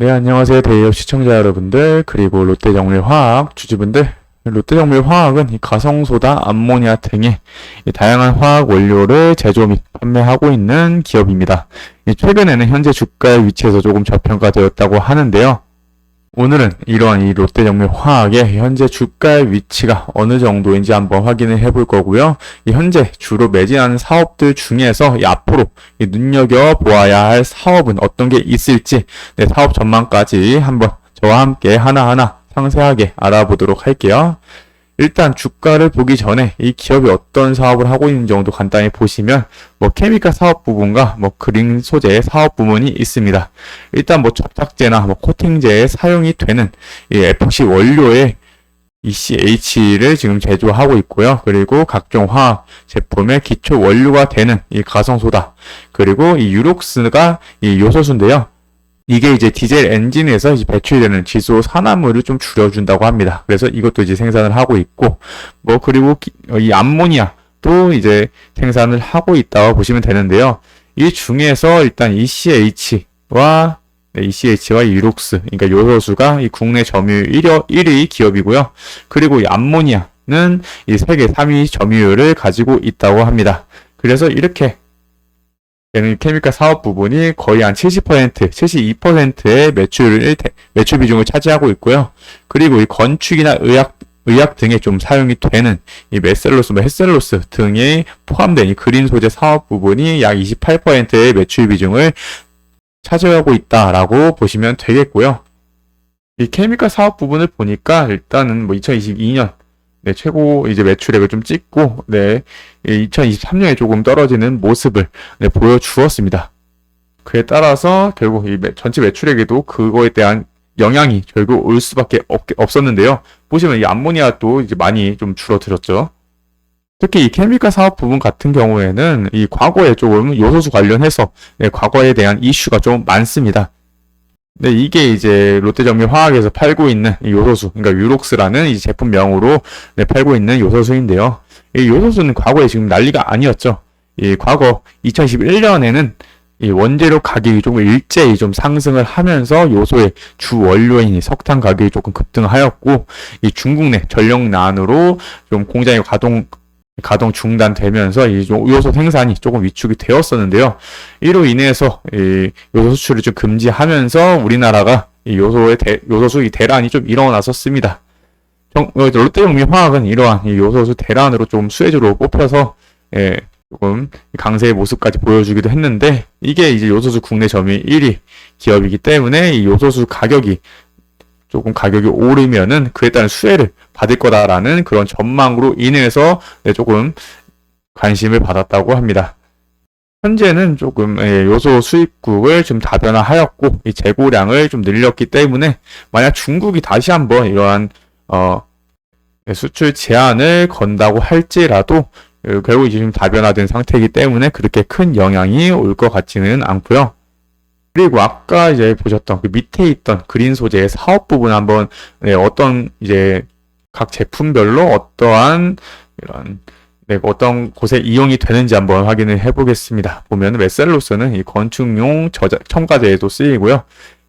네, 안녕하세요. 대기업 시청자 여러분들, 그리고 롯데정밀화학 주주분들. 롯데정밀화학은 이 가성소다, 암모니아 등의 이 다양한 화학 원료를 제조 및 판매하고 있는 기업입니다. 최근에는 현재 주가의 위치에서 조금 저평가되었다고 하는데요. 오늘은 이러한 이 롯데정밀화학의 현재 주가의 위치가 어느 정도인지 한번 확인을 해볼 거고요. 현재 주로 매진하는 사업들 중에서 앞으로 눈여겨보아야 할 사업은 어떤 게 있을지, 사업 전망까지 한번 저와 함께 하나하나 상세하게 알아보도록 할게요. 일단 주가를 보기 전에 이 기업이 어떤 사업을 하고 있는 정도 간단히 보시면 케미칼 사업 부분과 그린 소재 사업 부문이 있습니다. 일단 접착제나 코팅제에 사용이 되는 이 에폭시 원료의 ECH를 지금 제조하고 있고요. 그리고 각종 화학 제품의 기초 원료가 되는 이 가성소다, 그리고 이 유록스가 이 요소수인데요. 이게 이제 디젤 엔진에서 이제 배출되는 질소 산화물을 좀 줄여준다고 합니다. 그래서 이것도 이제 생산을 하고 있고, 그리고 이 암모니아도 이제 생산을 하고 있다고 보시면 되는데요. 이 중에서 일단 ECH와 유록스, 그러니까 요소수가 이 국내 점유율 1위 기업이고요. 그리고 이 암모니아는 이 세계 3위 점유율을 가지고 있다고 합니다. 그래서 이렇게 케미칼 사업 부분이 거의 한 70%, 72%의 매출 비중을 차지하고 있고요. 그리고 이 건축이나 의학 등에 좀 사용이 되는 이 메셀로스, 햇셀로스 등이 포함된 이 그린 소재 사업 부분이 약 28%의 매출 비중을 차지하고 있다라고 보시면 되겠고요. 이 케미칼 사업 부분을 보니까 일단은 2022년 최고 이제 매출액을 좀 찍고, 2023년에 조금 떨어지는 모습을 보여주었습니다. 그에 따라서 결국 이 전체 매출액에도 그거에 대한 영향이 결국 올 수밖에 없었는데요. 보시면 이 암모니아도 이제 많이 좀 줄어들었죠. 특히 이 케미칼 사업 부분 같은 경우에는 이 과거에 조금 요소수 관련해서 과거에 대한 이슈가 좀 많습니다. 이게 이제 롯데정밀화학에서 팔고 있는 이 요소수, 그러니까 유록스라는 이 제품명으로 팔고 있는 요소수인데요. 이 요소수는 과거에 지금 난리가 아니었죠. 이 과거 2021년에는 이 원재료 가격이 조금 일제히 좀 상승을 하면서 요소의 주 원료인 이 석탄 가격이 조금 급등하였고, 이 중국 내 전력난으로 좀 공장이 가동 중단되면서 이 요소 생산이 조금 위축이 되었었는데요. 이로 인해서 이 요소 수출을 좀 금지하면서 우리나라가 이 요소수 이 대란이 좀 일어났었습니다. 롯데정밀화학은 이러한 이 요소수 대란으로 좀 수혜주로 뽑혀서 조금 강세의 모습까지 보여주기도 했는데, 이게 이제 요소수 국내 점유율 1위 기업이기 때문에 이 요소수 가격이 오르면은 그에 따른 수혜를 받을 거다라는 그런 전망으로 인해서 조금 관심을 받았다고 합니다. 현재는 조금 요소 수입국을 좀 다변화하였고, 이 재고량을 좀 늘렸기 때문에 만약 중국이 다시 한번 이러한 수출 제한을 건다고 할지라도 결국 이제 좀 다변화된 상태이기 때문에 그렇게 큰 영향이 올 것 같지는 않고요. 그리고 아까 이제 보셨던 그 밑에 있던 그린 소재의 사업 부분 한번 어떤 이제 각 제품별로 어떠한 이런 어떤 곳에 이용이 되는지 한번 확인을 해보겠습니다. 보면 메셀로스는 이 건축용 첨가제에도 쓰이고요.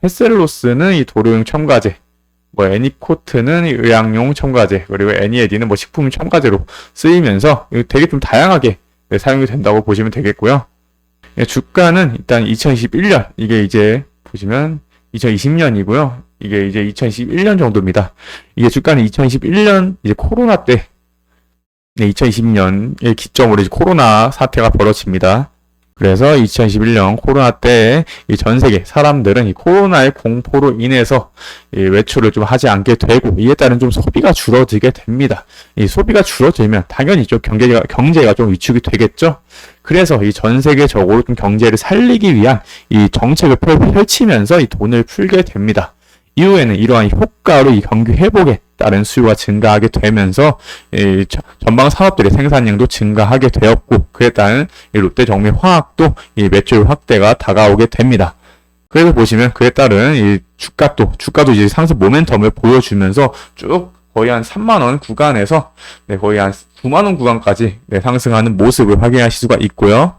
햇셀로스는 이 도료용 첨가제, 애니코트는 이 의약용 첨가제, 그리고 애니에디는 식품 첨가제로 쓰이면서 되게 좀 다양하게 사용이 된다고 보시면 되겠고요. 주가는 일단 2021년, 이게 이제 보시면 2020년이고요. 이게 이제 2021년 정도입니다. 이게 주가는 2021년 이제 코로나 때, 2020년의 기점으로 이제 코로나 사태가 벌어집니다. 그래서 2021년 코로나 때 이 전 세계 사람들은 이 코로나의 공포로 인해서 이 외출을 좀 하지 않게 되고, 이에 따른 좀 소비가 줄어들게 됩니다. 이 소비가 줄어들면 당연히 좀 경제가 좀 위축이 되겠죠. 그래서 이 전 세계적으로 좀 경제를 살리기 위한 이 정책을 펼치면서 이 돈을 풀게 됩니다. 이후에는 이러한 효과로 이 경기 회복에 따른 수요가 증가하게 되면서 이 전방 산업들의 생산량도 증가하게 되었고, 그에 따른 이 롯데정밀화학도 이 매출 확대가 다가오게 됩니다. 그래서 보시면 그에 따른 이 주가도 이제 상승 모멘텀을 보여주면서 쭉 거의 한 3만원 구간에서 거의 한 9만원 구간까지 상승하는 모습을 확인하실 수가 있고요.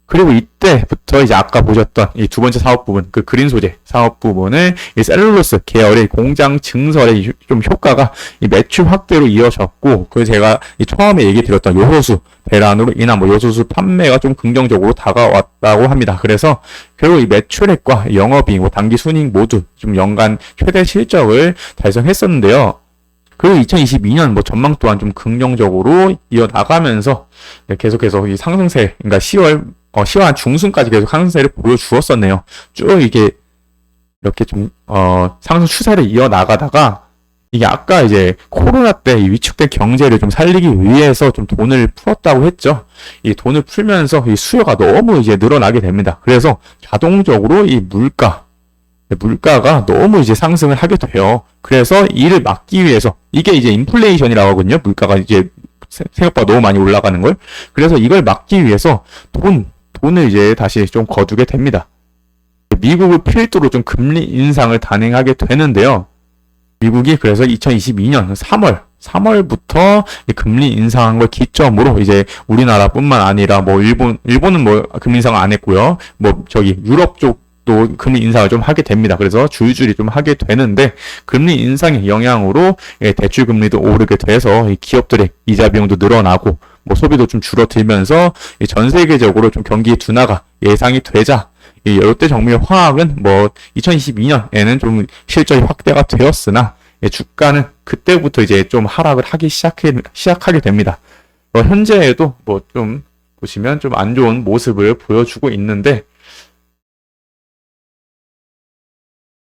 그리고 이때부터 이제 아까 보셨던 이 두 번째 사업 부분, 그 그린 소재 사업 부분을 이 셀룰로스 계열의 공장 증설의 좀 효과가 이 매출 확대로 이어졌고, 그 제가 이 처음에 얘기 드렸던 요소수 대란으로 인한 뭐 요소수 판매가 좀 긍정적으로 다가왔다고 합니다. 그래서 결국 이 매출액과 영업이익, 뭐 단기 순이익 모두 좀 연간 최대 실적을 달성했었는데요. 그리고 2022년 뭐 전망 또한 좀 긍정적으로 이어나가면서 계속해서 이 상승세, 그러니까 10월 한 중순까지 계속 상승세를 보여주었었네요. 쭉 이게 이렇게 좀 상승 추세를 이어나가다가 이게 아까 이제 코로나 때 이 위축된 경제를 좀 살리기 위해서 좀 돈을 풀었다고 했죠. 이 돈을 풀면서 이 수요가 너무 이제 늘어나게 됩니다. 그래서 자동적으로 이 물가가 너무 이제 상승을 하게 돼요. 그래서 이를 막기 위해서, 이게 이제 인플레이션이라고 하거든요. 물가가 이제 생각보다 너무 많이 올라가는 걸. 그래서 이걸 막기 위해서 돈을 이제 다시 좀 거두게 됩니다. 미국을 필두로 좀 금리 인상을 단행하게 되는데요. 미국이 그래서 2022년 3월부터 금리 인상한 걸 기점으로 이제 우리나라뿐만 아니라 뭐 일본은 뭐 금리 인상 안 했고요. 뭐 저기 유럽 쪽도 금리 인상을 좀 하게 됩니다. 그래서 줄줄이 좀 하게 되는데, 금리 인상의 영향으로 대출 금리도 오르게 돼서 기업들의 이자 비용도 늘어나고 뭐 소비도 좀 줄어들면서 전 세계적으로 좀 경기 둔화가 예상이 되자 이 롯데정밀화학은 뭐 2022년에는 좀 실적이 확대가 되었으나 주가는 그때부터 이제 좀 하락을 하기 시작하게 됩니다. 현재에도 뭐 좀 보시면 좀 안 좋은 모습을 보여주고 있는데,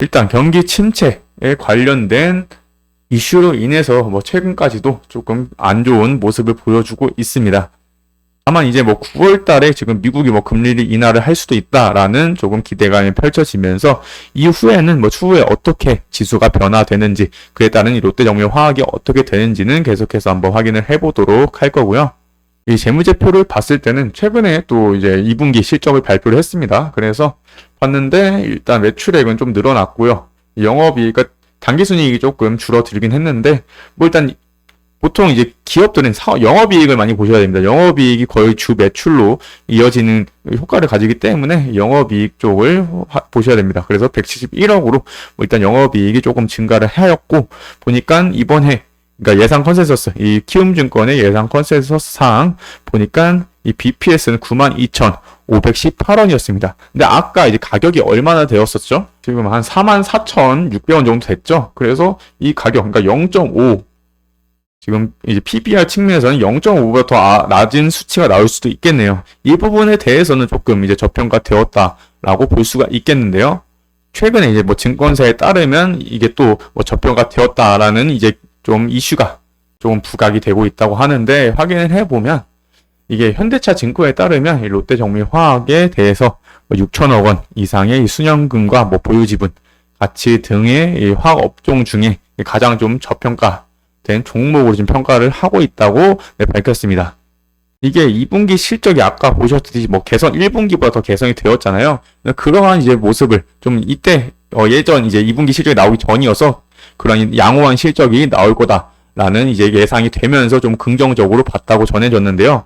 일단 경기 침체에 관련된 이슈로 인해서 뭐 최근까지도 조금 안 좋은 모습을 보여주고 있습니다. 다만 이제 뭐 9월 달에 지금 미국이 뭐 금리를 인하를 할 수도 있다라는 조금 기대감이 펼쳐지면서, 이후에는 뭐 추후에 어떻게 지수가 변화되는지, 그에 따른 이 롯데정밀화학이 어떻게 되는지는 계속해서 한번 확인을 해보도록 할 거고요. 이 재무제표를 봤을 때는 최근에 또 이제 2분기 실적을 발표를 했습니다. 그래서 봤는데 일단 매출액은 좀 늘어났고요. 영업이익, 그러니까 당기순이익이 조금 줄어들긴 했는데, 뭐 일단 보통 이제 기업들은 영업이익을 많이 보셔야 됩니다. 영업이익이 거의 주 매출로 이어지는 효과를 가지기 때문에 영업이익 쪽을 보셔야 됩니다. 그래서 171억으로 뭐 일단 영업이익이 조금 증가를 하였고, 보니까 이번 해, 그러니까 예상 컨센서스, 이 키움증권의 예상 컨센서스상 보니까 이 BPS는 92,518원이었습니다. 근데 아까 이제 가격이 얼마나 되었었죠? 지금 한 44,600원 정도 됐죠? 그래서 이 가격, 그러니까 0.5, 지금 이제 PBR 측면에서는 0.5보다 더 낮은 수치가 나올 수도 있겠네요. 이 부분에 대해서는 조금 이제 저평가되었다라고 볼 수가 있겠는데요. 최근에 이제 뭐 증권사에 따르면 이게 또 뭐 저평가되었다라는 이제 좀 이슈가 좀 부각이 되고 있다고 하는데, 확인을 해보면 이게 현대차 증권에 따르면 이 롯데정밀화학에 대해서 6천억 원 이상의 순연금과 뭐 보유지분, 가치 등의 이 화학 업종 중에 가장 좀 저평가된 종목으로 지금 평가를 하고 있다고 밝혔습니다. 이게 2분기 실적이 아까 보셨듯이 뭐 1분기보다 더 개선이 되었잖아요. 그러한 이제 모습을 좀 이때 예전 이제 2분기 실적이 나오기 전이어서 그런 양호한 실적이 나올 거다라는 이제 예상이 되면서 좀 긍정적으로 봤다고 전해졌는데요.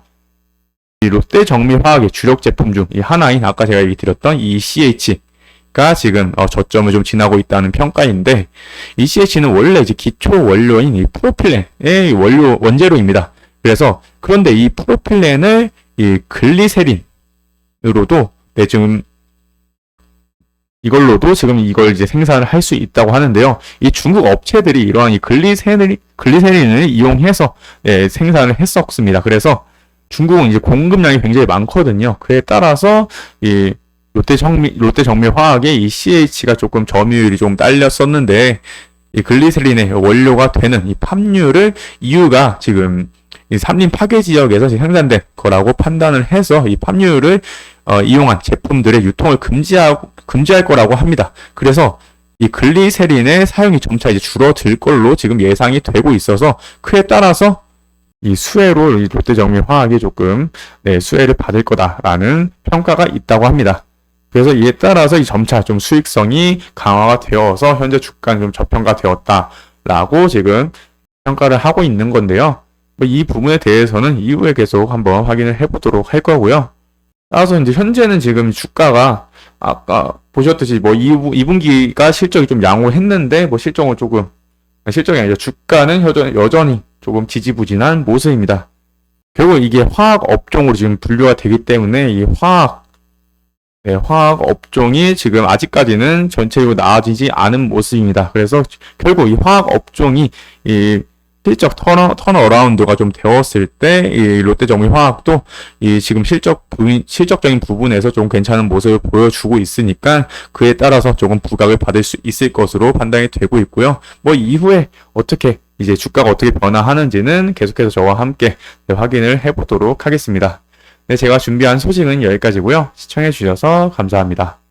이 롯데정밀화학의 주력 제품 중 이 하나인 아까 제가 얘기 드렸던 이 CH가 지금 저점을 좀 지나고 있다는 평가인데, 이 CH는 원래 이제 기초 원료인 이 프로필렌의 원재료입니다. 그래서 그런데 이 프로필렌을 이 글리세린으로도 지금 이걸로도 지금 이걸 이제 생산을 할 수 있다고 하는데요. 이 중국 업체들이 이러한 이 글리세린을 이용해서 생산을 했었습니다. 그래서 중국은 이제 공급량이 굉장히 많거든요. 그에 따라서 이 롯데정밀화학의 이 CH가 조금 점유율이 좀 딸렸었는데, 이 글리세린의 원료가 되는 이 팜유를 EU가 지금 이 삼림 파괴 지역에서 생산된 거라고 판단을 해서 이 팜유를 이용한 제품들의 유통을 금지할 거라고 합니다. 그래서 이 글리세린의 사용이 점차 이제 줄어들 걸로 지금 예상이 되고 있어서, 그에 따라서 이 수혜로 이 롯데정밀화학이 조금 수혜를 받을 거다라는 평가가 있다고 합니다. 그래서 이에 따라서 이 점차 좀 수익성이 강화가 되어서 현재 주가는 좀 저평가되었다라고 지금 평가를 하고 있는 건데요. 이 부분에 대해서는 이후에 계속 한번 확인을 해보도록 할 거고요. 따라서 이제 현재는 지금 주가가 아까 보셨듯이 뭐 2분기가 실적이 좀 양호했는데 뭐 실적이 아니라 주가는 여전히 조금 지지부진한 모습입니다. 결국 이게 화학 업종으로 지금 분류가 되기 때문에 이 화학 업종이 지금 아직까지는 전체적으로 나아지지 않은 모습입니다. 그래서 결국 이 화학 업종이 이 실적 턴어라운드가 좀 되었을 때, 이 롯데정밀화학도 이 지금 실적적인 부분에서 좀 괜찮은 모습을 보여주고 있으니까 그에 따라서 조금 부각을 받을 수 있을 것으로 판단이 되고 있고요. 뭐 이후에 이제 주가가 어떻게 변화하는지는 계속해서 저와 함께 확인을 해보도록 하겠습니다. 네, 제가 준비한 소식은 여기까지고요. 시청해주셔서 감사합니다.